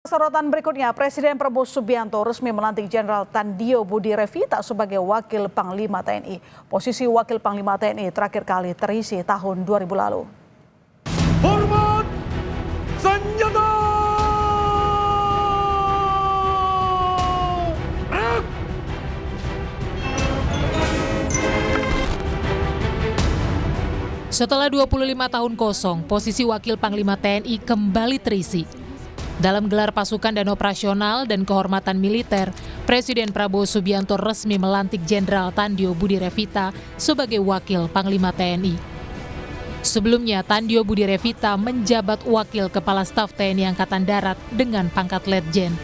Sorotan berikutnya, Presiden Prabowo Subianto resmi melantik Jenderal Tandio Budi Revita sebagai Wakil Panglima TNI. Posisi Wakil Panglima TNI terakhir kali terisi tahun 2000 lalu. Hormat senjata! Setelah 25 tahun kosong, posisi Wakil Panglima TNI kembali terisi. Dalam gelar pasukan dan operasional dan kehormatan militer, Presiden Prabowo Subianto resmi melantik Jenderal Tandio Budi Revita sebagai Wakil Panglima TNI. Sebelumnya, Tandio Budi Revita menjabat Wakil Kepala Staf TNI Angkatan Darat dengan pangkat Letjen.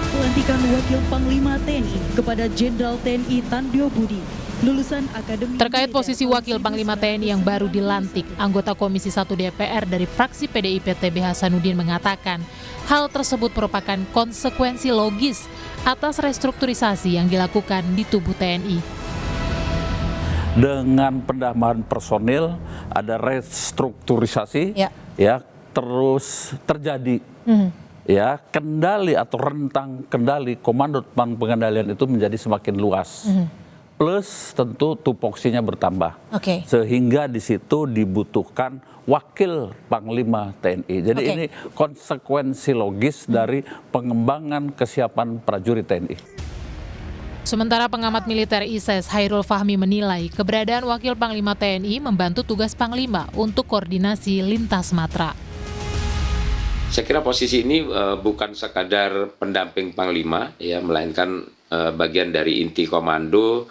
Pelantikan Wakil Panglima TNI kepada Jenderal TNI Tandio Budi, lulusan Akademi. Terkait posisi Wakil Panglima TNI yang baru dilantik, anggota Komisi 1 DPR dari fraksi PDIP TB Hasanuddin mengatakan, hal tersebut merupakan konsekuensi logis atas restrukturisasi yang dilakukan di tubuh TNI. Dengan pendamaian personil, ada restrukturisasi, ya terus terjadi. Ya, kendali atau rentang kendali komando pengendalian itu menjadi semakin luas. Plus tentu tupoksinya bertambah. Sehingga di situ dibutuhkan Wakil Panglima TNI. Jadi ini konsekuensi logis dari pengembangan kesiapan prajurit TNI. Sementara pengamat militer ISES Hairul Fahmi menilai keberadaan Wakil Panglima TNI membantu tugas Panglima untuk koordinasi lintas matra. Saya kira posisi ini bukan sekadar pendamping Panglima, ya, melainkan bagian dari inti komando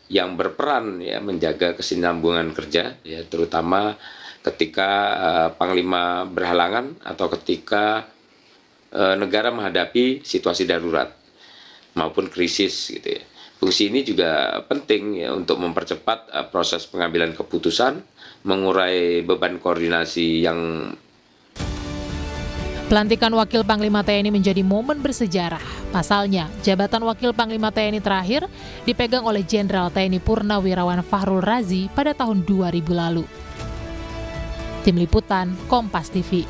yang berperan ya menjaga kesinambungan kerja, ya, terutama ketika Panglima berhalangan atau ketika negara menghadapi situasi darurat maupun krisis, gitu ya. Fungsi ini juga penting ya untuk mempercepat proses pengambilan keputusan, mengurai beban koordinasi yang. Pelantikan Wakil Panglima TNI menjadi momen bersejarah. Pasalnya, jabatan Wakil Panglima TNI terakhir dipegang oleh Jenderal TNI Purnawirawan Fahrul Razi pada tahun 2000 lalu. Tim Liputan, Kompas TV.